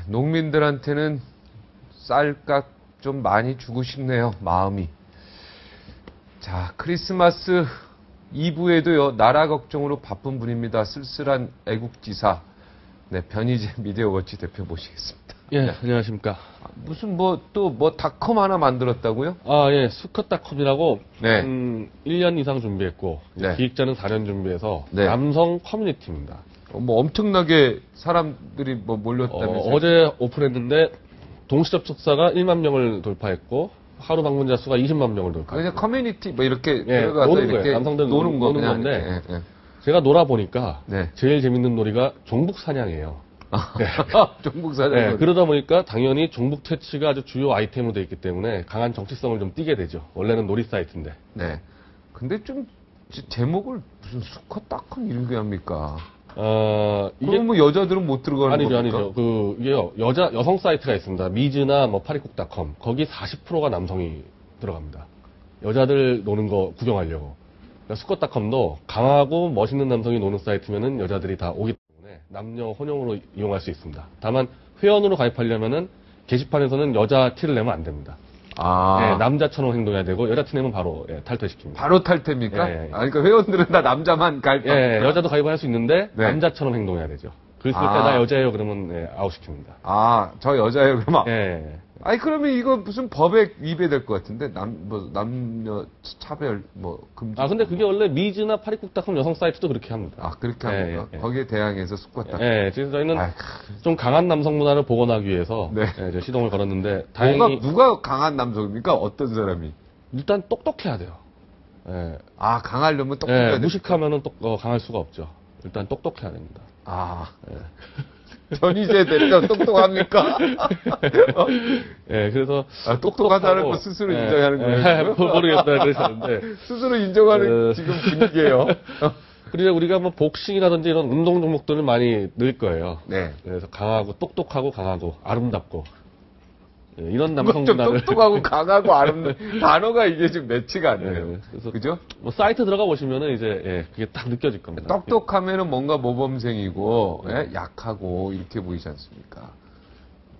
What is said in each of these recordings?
농민들한테는 쌀값 좀 많이 주고 싶네요, 마음이. 자, 크리스마스 이브에도요, 나라 걱정으로 바쁜 분입니다. 쓸쓸한 애국지사. 네, 변희재 미디어워치 대표 모시겠습니다. 예, 네. 안녕하십니까. 무슨 닷컴 하나 만들었다고요? 아, 예, 수컷닷컴이라고, 네. 1년 이상 준비했고, 네. 기획자는 4년 준비해서, 네. 남성 커뮤니티입니다. 엄청나게 사람들이 몰렸다면서요? 어제 오픈했는데, 동시 접속자가 1만 명을 돌파했고, 하루 방문자 수가 20만 명을 돌파했고. 그냥 커뮤니티, 이렇게 예, 들어가서 노는 이렇게 거예요. 남성들 노는 건데, 이렇게, 예. 제가 놀아보니까, 네. 제일 재밌는 놀이가 종북 사냥이에요. 네. 종북 사냥. 네, 그러다 보니까 당연히 종북 퇴치가 아주 주요 아이템으로 되어 있기 때문에 강한 정치성을 좀 띠게 되죠. 원래는 놀이 사이트인데. 네. 근데 좀 제목을 무슨 수컷닷컴 이렇게 합니까? 이게 그럼 뭐 여자들은 못 들어가는 아니죠, 겁니까? 아니죠. 이게요, 여성 사이트가 있습니다. 미즈나 파리쿡닷컴. 거기 40%가 남성이 들어갑니다. 여자들 노는 거 구경하려고. 그러니까 수컷닷컴도 강하고 멋있는 남성이 노는 사이트면은 여자들이 다 오기 때문에 남녀 혼용으로 이용할 수 있습니다. 다만 회원으로 가입하려면은 게시판에서는 여자 티를 내면 안 됩니다. 네, 남자처럼 행동해야 되고 여자 티 내면 바로 탈퇴시킵니다. 바로 탈퇴입니까? 예. 그러니까 회원들은 다 남자만 가입. 예, 여자도 가입할 수 있는데 네. 남자처럼 행동해야 되죠. 글 쓸 때 나 여자예요 그러면 아웃시킵니다. 저 여자예요 그러면. 예. 그러면 이거 무슨 법에 위배될 것 같은데 남녀 차별 금지. 근데 그게 원래 미즈나 파리쿡닷컴 여성 사이트도 그렇게 합니다. 그렇게 합니까? 예. 거기에 대항해서 수컷닷컴. 예, 그래서 저희는 좀 강한 남성 문화를 복원하기 위해서 네. 이제 시동을 걸었는데 다행히 누가 강한 남성입니까? 어떤 사람이? 일단 똑똑해야 돼요. 예. 강하려면 똑똑해야 돼요. 무식하면은 강할 수가 없죠. 일단 똑똑해야 됩니다. 변희재 대표 똑똑합니까? 예, 그래서 똑똑하다는 거 스스로 인정하는 거예요. 모르겠다 그러셨는데 스스로 인정하는 지금 분위기예요. 그리고 우리가 복싱이라든지 이런 운동 종목들을 많이 늘 거예요. 네. 그래서 강하고 똑똑하고 강하고 아름답고 이런 남성 좀 문화를 똑똑하고 강하고 아름다운 단어가 이게 지금 매치가 안 돼요. 네, 그래서 그죠? 사이트 들어가 보시면은 이제 그게 딱 느껴질 겁니다. 똑똑하면은 뭔가 모범생이고 약하고 이렇게 보이지 않습니까?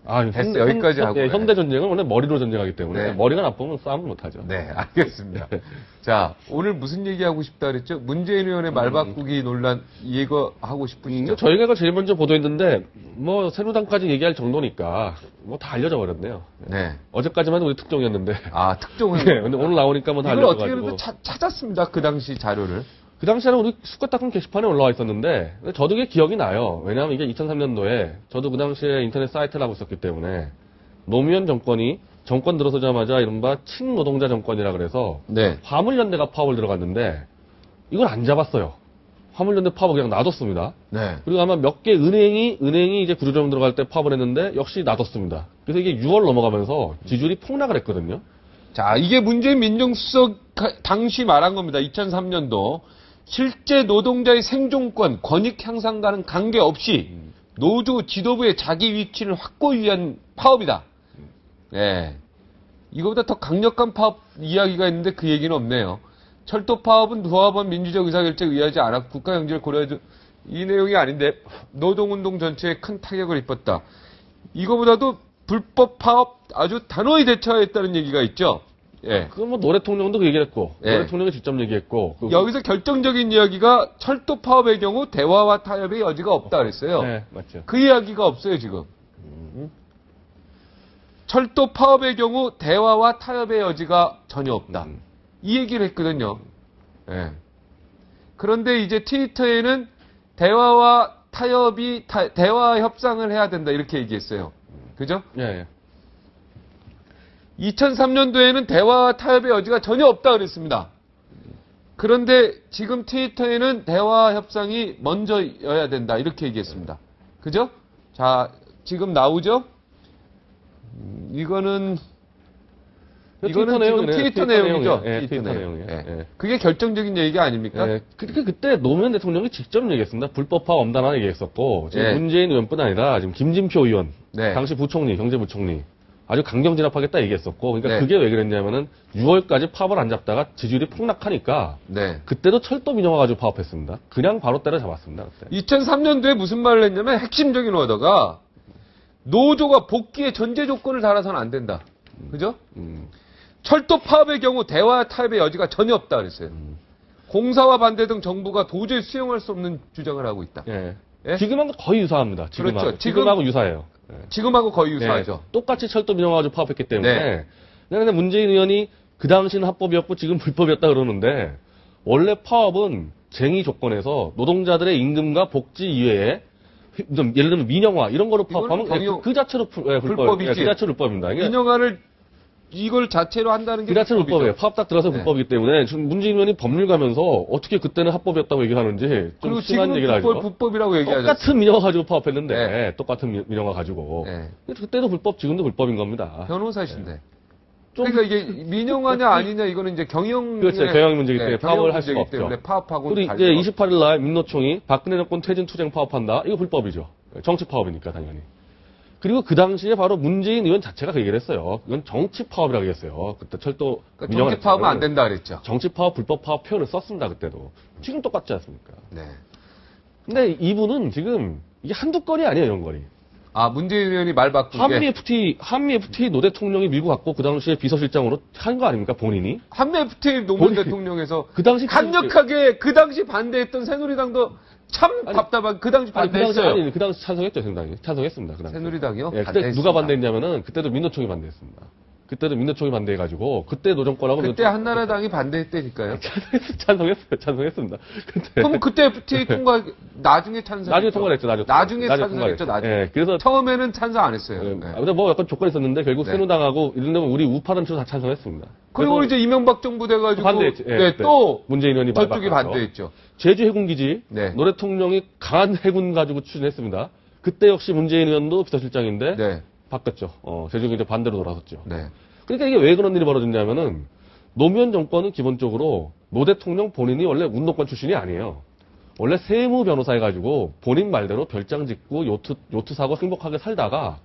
여기까지 하고. 현대 전쟁은 원래 머리로 전쟁하기 때문에 네. 머리가 나쁘면 싸움을 못 하죠. 네, 알겠습니다. 자, 오늘 무슨 얘기하고 싶다 그랬죠? 문재인 의원의 말바꾸기 논란 이거 하고 싶으시죠? 저희가 제일 먼저 보도했는데 새누당까지 얘기할 정도니까 다 알려져 버렸네요. 네. 어제까지만 우리 특종이었는데. 특종은. 네, 근데 오늘 나오니까 다 이걸 어떻게 알려져가지고. 찾았습니다. 그 당시 자료를. 그 당시에는 우리 수컷닷컴 게시판에 올라와 있었는데 저도 이게 기억이 나요. 왜냐하면 이게 2003년도에 저도 그 당시에 인터넷 사이트를 하고 있었기 때문에 노무현 정권이 정권 들어서자마자 이른바 친노동자 정권이라 그래서 네. 화물연대가 파업을 들어갔는데 이걸 안 잡았어요. 화물연대 파업을 그냥 놔뒀습니다. 네. 그리고 아마 몇 개 은행이 이제 구조조정 들어갈 때 파업을 했는데 역시 놔뒀습니다. 그래서 이게 6월 넘어가면서 지지율이 폭락을 했거든요. 자, 이게 문재인 민정수석 당시 말한 겁니다. 2003년도. 실제 노동자의 생존권, 권익 향상과는 관계없이 노조 지도부의 자기 위치를 확보하기 위한 파업이다. 네. 이거보다 더 강력한 파업 이야기가 있는데 그 얘기는 없네요. 철도 파업은 조합원 민주적 의사결정에 의하지 않아 국가 경제를 고려해도 이 내용이 아닌데 노동운동 전체에 큰 타격을 입었다. 이거보다도 불법 파업 아주 단호히 대처했다는 얘기가 있죠. 예. 그건 노 대통령도 그 얘기를 했고, 노 대통령이 직접 얘기했고. 여기서 결정적인 이야기가 철도 파업의 경우 대화와 타협의 여지가 없다 그랬어요. 네, 맞죠. 그 이야기가 없어요, 지금. 철도 파업의 경우 대화와 타협의 여지가 전혀 없다. 이 얘기를 했거든요. 예. 그런데 이제 트위터에는 대화와 대화 협상을 해야 된다 이렇게 얘기했어요. 그죠? 예. 2003년도에는 대화와 타협의 여지가 전혀 없다 그랬습니다. 그런데 지금 트위터에는 대화 협상이 먼저여야 된다 이렇게 얘기했습니다. 그죠? 자, 지금 나오죠? 이거는 지금 트위터 내용이죠. 트위터 내용이에요. 그게 결정적인 얘기가 아닙니까? 그때 노무현 대통령이 직접 얘기했습니다. 불법화 엄단화 얘기했었고, 지금 문재인 의원뿐 아니라 지금 김진표 의원, 당시 부총리, 경제부총리 아주 강경 진압하겠다 얘기했었고, 그러니까 그게 왜 그랬냐면은 6월까지 파업을 안 잡다가 지지율이 폭락하니까 그때도 철도 민영화 가지고 파업했습니다. 그냥 바로 때려잡았습니다. 그때. 2003년도에 무슨 말을 했냐면 핵심적인 워더가 노조가 복귀의 전제 조건을 달아서는 안 된다. 그죠? 철도 파업의 경우 대화 타협의 여지가 전혀 없다 그랬어요. 공사와 반대 등 정부가 도저히 수용할 수 없는 주장을 하고 있다. 예. 예? 지금하고 거의 유사합니다. 지금하고. 그렇죠. 지금하고 유사해요. 예. 지금하고 거의 유사하죠. 네, 똑같이 철도 민영화 가지고 파업했기 때문에. 네. 근데 문재인 의원이 그 당시는 합법이었고 지금 불법이었다 그러는데 원래 파업은 쟁의 조건에서 노동자들의 임금과 복지 이외에 좀 예를 들면 민영화 이런 거로 파업하면 그 자체로 불법이지. 그 자체로 불법입니다. 민영화를 이걸 자체로 한다는 게 그 자체로 불법이죠. 불법이에요. 파업 딱 들어서 네. 불법이기 때문에 지금 문재인 의원이 법률 가면서 어떻게 그때는 합법이었다고 얘기하는지 좀 그리고 심한 지금은 얘기를 하죠. 불법이라고 얘기하죠. 똑같은 민영화 가지고 파업했는데 네. 똑같은 민영화 가지고 네. 그때도 불법 지금도 불법인 겁니다. 변호사신데. 좀- 그러니까 이게 민영화냐 아니냐 이거는 이제 경영 그렇죠. 경영 문제이기 때문에 경영 파업을 할 수가 문제이기 때문에 없죠. 파업하고 그리고 이제 28일 날 민노총이 박근혜 정권 퇴진 투쟁 파업한다. 이거 불법이죠. 정치 파업이니까 당연히. 그리고 그 당시에 바로 문재인 의원 자체가 그 얘기를 했어요. 이건 정치 파업이라고 얘기했어요. 그때 철도 그러니까 정치 파업은 안 된다 그랬죠. 정치 파업, 불법 파업 표현을 썼습니다. 그때도. 지금 똑같지 않습니까? 네. 근데 이분은 지금 이게 한두 건이 아니에요, 이런 거리. 아 문재인 의원이 말 바꾼 게 한미 FTA 노 대통령이 밀고 갔고 그 당시에 비서실장으로 한 거 아닙니까, 본인이? 한미 FTA 노무현 본인- 대통령에서 그 당시 강력하게 그 당시 반대했던 새누리당도 참 답답한 그 당시 반대했어요. 그 당시 찬성했죠, 새누리당이. 찬성했습니다, 그 당시. 새누리당이요? 예, 그때 반대했습니다. 누가 반대했냐면은 그때도 민노총이 반대했습니다. 그때도 민노총이 반대해가지고 그때 노정권하고 그때 한나라당이 반대했다니까요. 찬성했습니다. 근데 그럼 그때 FTA 통과 나중에 찬성. 나중에 통과를 했죠. 나중에 찬성했죠. 통과했죠. 나중에. 예, 그래서 처음에는 찬성 안 했어요. 예, 네. 근데 뭐 약간 조건이 있었는데 결국 네. 새누당하고 이런 데면 우리 우파단체도 다 찬성했습니다. 그리고 그래서 이제 이명박 정부 돼가지고 반대했죠. 예, 네, 그때. 또 문재인 의원이 저쪽이 반대했죠. 반대했죠. 제주 해군기지 네. 노 대통령이 강한 해군 가지고 추진했습니다. 그때 역시 문재인 의원도 비서실장인데 네. 바뀌었죠. 제주가 이제 반대로 돌아섰죠. 네. 그러니까 이게 왜 그런 일이 벌어졌냐면은 노무현 정권은 기본적으로 노 대통령 본인이 원래 운동권 출신이 아니에요. 원래 세무 변호사 해가지고 본인 말대로 별장 짓고 요트 사고 행복하게 살다가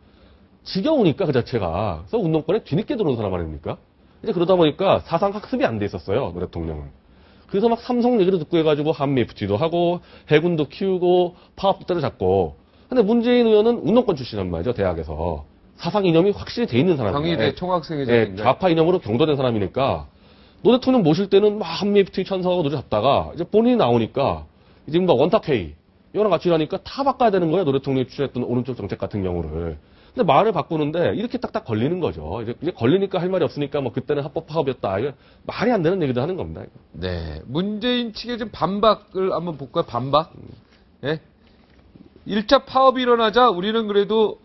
지겨우니까 그 자체가 그래서 운동권에 뒤늦게 들어온 사람 아닙니까? 이제 그러다 보니까 사상 학습이 안 돼 있었어요, 노 대통령은. 그래서 막 삼성 얘기도 듣고 해가지고 한미 FTA도 하고 해군도 키우고 파업도 때려잡고. 근데 문재인 의원은 운동권 출신이란 말이죠, 대학에서. 사상 이념이 확실히 돼 있는 사람이에요. 경희대 총학생회 예, 좌파 이념으로 경도된 사람이니까 노 대통령 모실 때는 막 한미 FTA 찬성하고 노래 잡다가 이제 본인이 나오니까 이제 뭐 원탁회의 이거랑 같이 일하니까 다 바꿔야 되는 거예요. 노 대통령이 추진했던 오른쪽 정책 같은 경우를. 근데 말을 바꾸는데 이렇게 딱딱 걸리는 거죠. 이제 걸리니까 할 말이 없으니까 뭐 그때는 합법 파업이었다. 이거 말이 안 되는 얘기도 하는 겁니다. 네. 문재인 측의 좀 반박을 한번 볼까요? 반박. 예. 1차 파업이 일어나자 우리는 그래도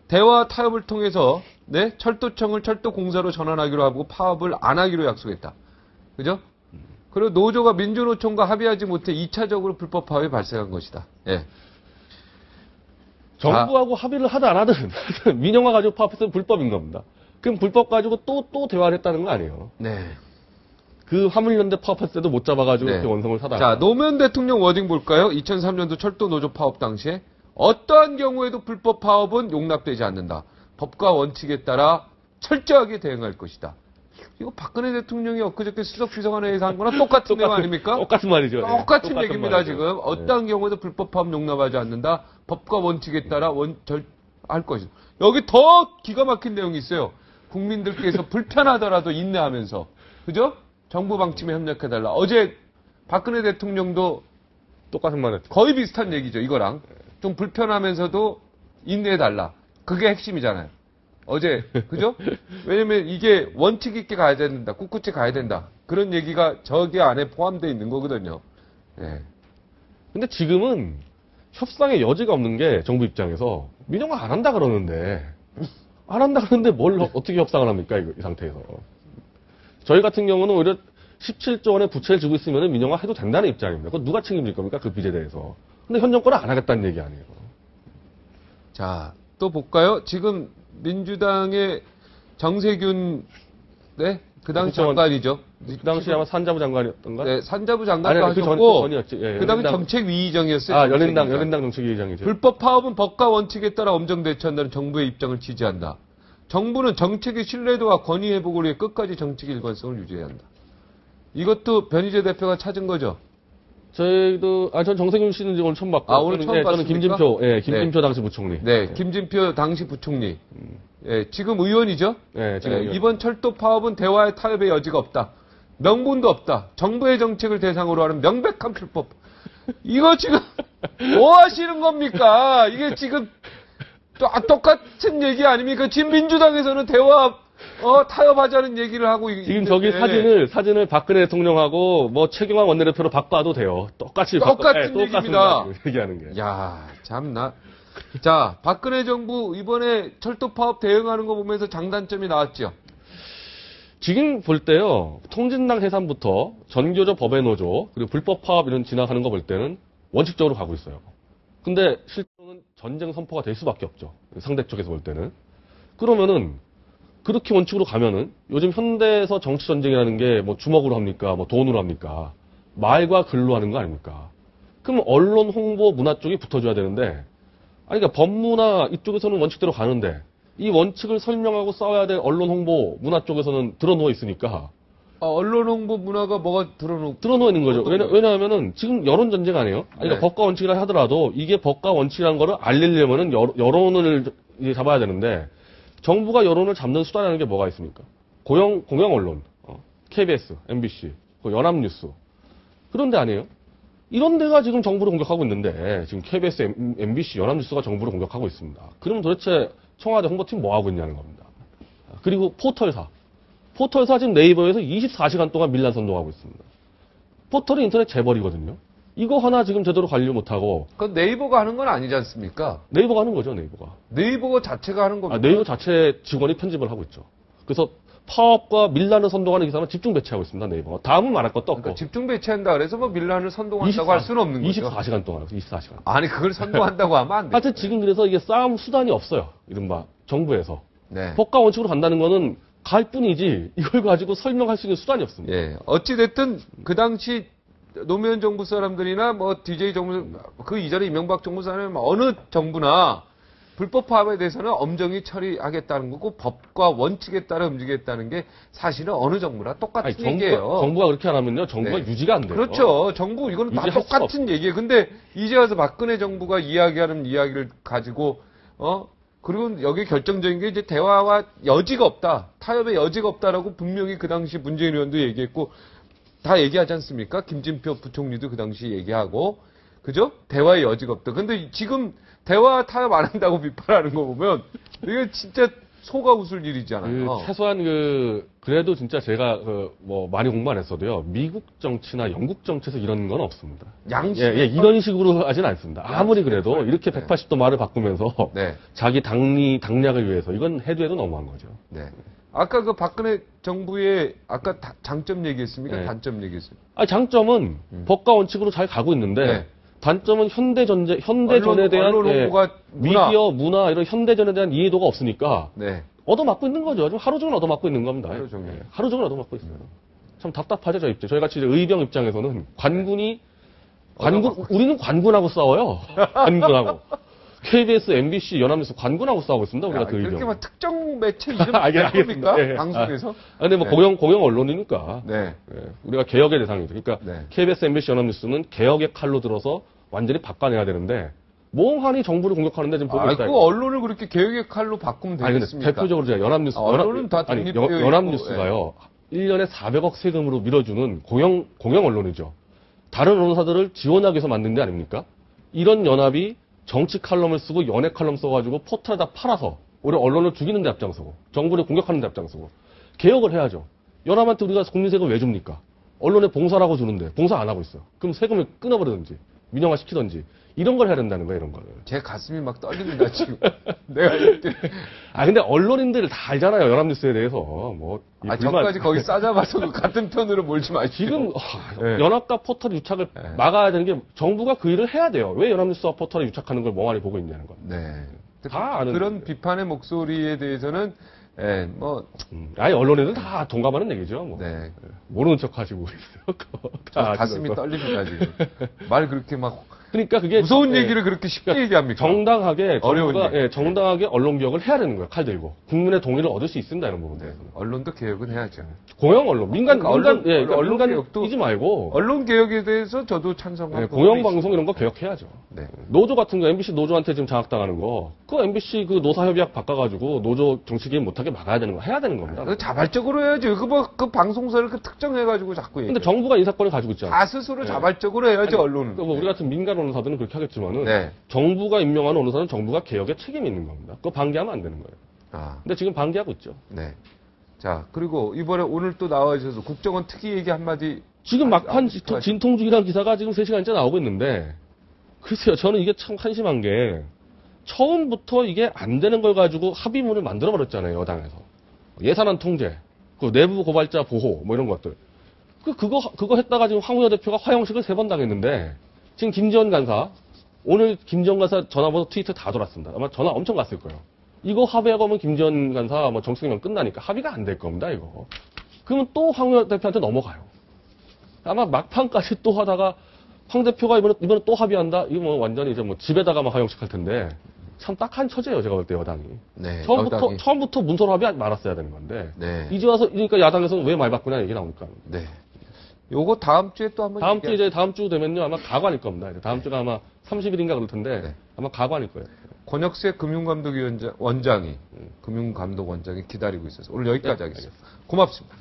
대화 타협을 통해서 네, 철도청을 철도공사로 전환하기로 하고 파업을 안 하기로 약속했다. 그죠? 그리고 노조가 민주노총과 합의하지 못해 2차적으로 불법 파업이 발생한 것이다. 예. 정부하고 합의를 하든 안 하든 민영화 가지고 파업했으면 불법인 겁니다. 그럼 불법 가지고 또 대화를 했다는 거 아니에요. 네. 그 화물연대 파업했을 때도 못 잡아가지고 네. 이렇게 원성을 사다가. 자, 노무현 대통령 워딩 볼까요? 2003년도 철도 노조 파업 당시에 어떠한 경우에도 불법 파업은 용납되지 않는다. 법과 원칙에 따라 철저하게 대응할 것이다. 이거 박근혜 대통령이 엊그저께 수석비서관회의에서 한 거랑 똑같은 내용 아닙니까? 똑같은 말이죠. 예. 똑같은 얘기입니다, 말이죠. 지금. 어떠한 경우에도 불법 파업 용납하지 않는다. 법과 원칙에 따라 할 것이다. 여기 더 기가 막힌 내용이 있어요. 국민들께서 불편하더라도 인내하면서. 그죠? 정부 방침에 협력해달라. 어제 박근혜 대통령도 똑같은 말 했죠. 거의 비슷한 얘기죠, 이거랑. 좀 불편하면서도 인내해달라. 그게 핵심이잖아요. 어제, 그죠? 왜냐면 이게 원칙 있게 가야 된다. 꿋꿋이 가야 된다. 그런 얘기가 저기 안에 포함되어 있는 거거든요. 예. 근데 지금은 협상의 여지가 없는 게 정부 입장에서 민영화 안 한다 그러는데 안 한다 그러는데 뭘 어떻게 협상을 합니까? 이 상태에서. 저희 같은 경우는 오히려 17조 원의 부채를 지고 있으면 민영화 해도 된다는 입장입니다. 그건 누가 책임질 겁니까? 그 빚에 대해서. 근데 현 정권은 안 하겠다는 얘기 아니에요. 자, 또 볼까요? 지금 민주당의 정세균, 네? 그 당시 장관이죠. 그 당시 아마 산자부 장관이었던가? 네, 산자부 장관도 아니, 그 하셨고, 전이었지. 예, 그 당시 연인당- 정책위의장이었어요. 연인당 정책위의장. 정책위의장이죠. 불법 파업은 법과 원칙에 따라 엄정 대처한다는 정부의 입장을 지지한다. 정부는 정책의 신뢰도와 권위 회복을 위해 끝까지 정책의 일관성을 유지해야 한다. 이것도 변희재 대표가 찾은 거죠. 저희도, 전 정세균 씨는 오늘 처음 봤고. 오늘 처음 저는 봤습니까? 김진표 당시 부총리. 네, 김진표 당시 부총리. 예, 지금 의원이죠? 네, 지금 의원. 이번 철도 파업은 대화의 타협의 여지가 없다. 명분도 없다. 정부의 정책을 대상으로 하는 명백한 불법. 이거 지금 뭐 하시는 겁니까? 이게 지금 똑같은 얘기 아닙니까? 지금 민주당에서는 대화 타협하자는 얘기를 하고 지금 저기 사진을 박근혜 대통령하고 뭐 최경환 원내대표로 바꿔도 돼요. 똑같은 얘기입니다. 얘기하는 게. 야, 참나. 자, 박근혜 정부 이번에 철도 파업 대응하는 거 보면서 장단점이 나왔죠. 지금 볼 때요, 통진당 해산부터 전교조 법의 노조, 그리고 불법 파업 이런 지나가는 거 볼 때는 원칙적으로 가고 있어요. 근데 실제로는 전쟁 선포가 될 수밖에 없죠. 상대 쪽에서 볼 때는. 그러면은, 그렇게 원칙으로 가면은, 요즘 현대에서 정치 전쟁이라는 게 뭐 주먹으로 합니까? 뭐 돈으로 합니까? 말과 글로 하는 거 아닙니까? 그럼 언론 홍보 문화 쪽이 붙어줘야 되는데, 그러니까 법무나 이쪽에서는 원칙대로 가는데, 이 원칙을 설명하고 싸워야 될 언론 홍보 문화 쪽에서는 드러누워 있으니까. 언론 홍보 문화가 뭐가 드러누워 있는 거죠. 왜냐하면은 지금 여론 전쟁 아니에요? 그러니까 네. 법과 원칙이라 하더라도 이게 법과 원칙이라는 거를 알리려면은 여론을 이제 잡아야 되는데 정부가 여론을 잡는 수단이라는 게 뭐가 있습니까? 공영 언론, KBS, MBC, 연합뉴스. 그런 데 아니에요? 이런 데가 지금 정부를 공격하고 있는데 지금 KBS, MBC, 연합뉴스가 정부를 공격하고 있습니다. 그러면 도대체 청와대 홍보팀 뭐 하고 있냐는 겁니다. 그리고 포털사 지금 네이버에서 24시간 동안 밀란 선동하고 있습니다. 포털이 인터넷 재벌이거든요. 이거 하나 지금 제대로 관리 못하고. 그건 네이버가 하는 건 아니지 않습니까? 네이버가 하는 거죠, 네이버가. 네이버 자체가 하는 겁니다. 네이버 자체 직원이 편집을 하고 있죠. 그래서 파업과 밀란을 선동하는 기사만 집중 배치하고 있습니다, 네이버가. 다음은 말할 것도 없고. 그러니까 집중 배치한다 그래서 뭐 밀란을 선동한다고 할 수는 없는 거죠. 24시간 동안, 24시간. 아니, 그걸 선동한다고 하면 안 돼. 하여튼 지금 그래서 이게 싸움 수단이 없어요. 이른바 정부에서. 네. 법과 원칙으로 간다는 거는 갈 뿐이지 이걸 가지고 설명할 수 있는 수단이 없습니다. 예. 어찌됐든 그 당시 노무현 정부 사람들이나 뭐 DJ 정부, 그 이전에 이명박 정부 사람은 어느 정부나 불법 파업에 대해서는 엄정히 처리하겠다는 거고 법과 원칙에 따라 움직이겠다는 게 사실은 어느 정부나 똑같은 얘기예요. 정부가 그렇게 안 하면요. 정부가 네. 유지가 안 돼요. 그렇죠. 정부 이거는 다 유지할 수가 똑같은 얘기예요. 근데 이제 와서 박근혜 정부가 이야기하는 이야기를 가지고 그리고 여기 결정적인 게 이제 대화와 여지가 없다. 타협의 여지가 없다라고 분명히 그 당시 문재인 의원도 얘기했고 다 얘기하지 않습니까? 김진표 부총리도 그 당시 얘기하고 그죠? 대화의 여지가 없다. 근데 지금 대화 타협 안 한다고 비판하는 거 보면 이게 진짜 소가 웃을 일이잖아요. 최소한 그래도 진짜 제가 뭐 많이 공부 안 했어도요. 미국 정치나 영국 정치에서 이런 건 없습니다. 양식 이런 식으로 하진 않습니다. 아무리 그래도 이렇게 네. 180도 말을 바꾸면서 네. 자기 당략을 위해서 이건 해도 너무한 거죠. 네. 아까 그 박근혜 정부의 아까 장점 얘기했습니까? 네. 단점 얘기했습니까? 장점은 법과 원칙으로 잘 가고 있는데 네. 단점은 현대전에 대한 언론 홍보가 미디어, 문화 이런 현대전에 대한 이해도가 없으니까 네. 얻어맞고 있는 거죠. 지금 하루 종일 얻어맞고 있는 겁니다. 하루 종일. 하루 종일 얻어맞고 있어요. 참 답답하죠, 저희 입장. 저희 같이 이제 의병 입장에서는 우리는 관군하고 싸워요. 관군하고. KBS, MBC, 연합뉴스 관군하고 싸우고 있습니다. 우리가 그 의병. 그렇게 막 특정 매체 이름 알겠습니다. 겁니까? 방송에서? 근데 뭐 네. 공영 언론이니까. 네. 우리가 개혁의 대상이죠. 그러니까 네. KBS, MBC, 연합뉴스는 개혁의 칼로 들어서 완전히 바꿔내야 되는데 몽환이 정부를 공격하는데 지금 보고 있다. 그 언론을 그렇게 개혁의 칼로 바꾸면 근데 되겠습니까? 대표적으로 제가 연합뉴스, 언론은 다 독립되어 있고, 연합뉴스가요. 1년에 400억 세금으로 밀어주는 공영 언론이죠. 다른 언론사들을 지원하기 위해서 만든 게 아닙니까? 이런 연합이 정치 칼럼을 쓰고 연예 칼럼 써가지고 포털에다 팔아서 우리 언론을 죽이는 데 앞장서고 정부를 공격하는 데 앞장서고 개혁을 해야죠. 연합한테 우리가 국민세금 왜 줍니까? 언론에 봉사라고 주는데 봉사 안 하고 있어요. 그럼 세금을 끊어버리든지 민영화 시키든지 이런 걸 해야 된다는 거예요. 이런 걸. 제 가슴이 막 떨립니다 지금. 내가 이렇게. 근데 언론인들 다 알잖아요. 연합뉴스에 대해서. 뭐 저까지 거기 싸잡아서 같은 편으로 몰지 마시고. 지금 네. 연합과 포털 유착을 막아야 되는 게 정부가 그 일을 해야 돼요. 왜 연합뉴스와 포털에 유착하는 걸 멍하니 보고 있냐는 거. 네. 다 아는 그런 거예요. 비판의 목소리에 대해서는 언론인들 다 동감하는 얘기죠. 뭐. 네. 모르는 척 하시고 있어요. 가슴이 떨립니다 지금. 말 그렇게 막 그러니까 그게 무서운 예, 얘기를 그렇게 쉽게 그러니까 얘기합니까? 정당하게 어려운 정부가 얘기. 정당하게 언론 개혁을 해야 되는 거예요. 칼 들고 국민의 동의를 얻을 수 있습니다. 이런 부분에 언론도 개혁은 해야죠. 공영 언론, 민간 그러니까 그러니까 언론 민간 개혁도 이지 말고 언론 개혁에 대해서 저도 찬성하고 공영 방송 이런 거 개혁해야죠. 네. 노조 같은 거 MBC 노조한테 지금 장악당하는 거, 그 MBC 그 노사협약 바꿔가지고 노조 정치 개입 못하게 막아야 되는 거 해야 되는 겁니다. 그 자발적으로 해야지. 그 방송사를 그 특정해가지고 자꾸 얘기해. 근데 정부가 인사권을 가지고 있잖아요. 다 스스로 자발적으로 해야지 언론은. 뭐 우리 같은 민간 언론사들은 그렇게 하겠지만은 네. 정부가 임명하는 언론사는 정부가 개혁에 책임이 있는 겁니다. 그거 방기하면 안 되는 거예요. 아, 근데 지금 방기하고 있죠. 네. 자, 그리고 이번에 오늘 또 나와주셔서 국정원 특위 얘기 한마디. 지금 막판 나오고 진통중이라는 기사가 지금 3시간째 나오고 있는데, 글쎄요, 저는 이게 참 한심한 게, 처음부터 이게 안 되는 걸 가지고 합의문을 만들어버렸잖아요, 여당에서. 예산안 통제, 그 내부 고발자 보호, 뭐 이런 것들. 그거 했다가 지금 황우여 대표가 화형식을 3번 당했는데, 지금 김지원 간사, 오늘 김지원 간사 전화번호 트위터 다 돌았습니다. 아마 전화 엄청 갔을 거예요. 이거 합의하고 하면 김지원 간사 뭐 정책이면 끝나니까 합의가 안 될 겁니다, 이거. 그러면 또 황우여 대표한테 넘어가요. 아마 막판까지 또 하다가 황 대표가 이번에 또 합의한다? 이거 뭐 완전히 이제 뭐 집에다가 막 화형식 할 텐데, 참 딱한 처지예요, 제가 볼 때 여당이. 네. 처음부터 문서로 합의 말았어야 되는 건데. 네. 이제 와서, 그러니까 야당에서는 왜 말 바꾸냐 얘기 나오니까. 네. 요거 다음 주에 또 한번. 다음 주 되면요, 아마 가관일 겁니다. 이제 다음 주가 아마 30일인가 그럴 텐데, 네. 아마 가관일 거예요. 권혁세 금융감독원장이 기다리고 있어서 오늘 여기까지 하겠습니다. 고맙습니다.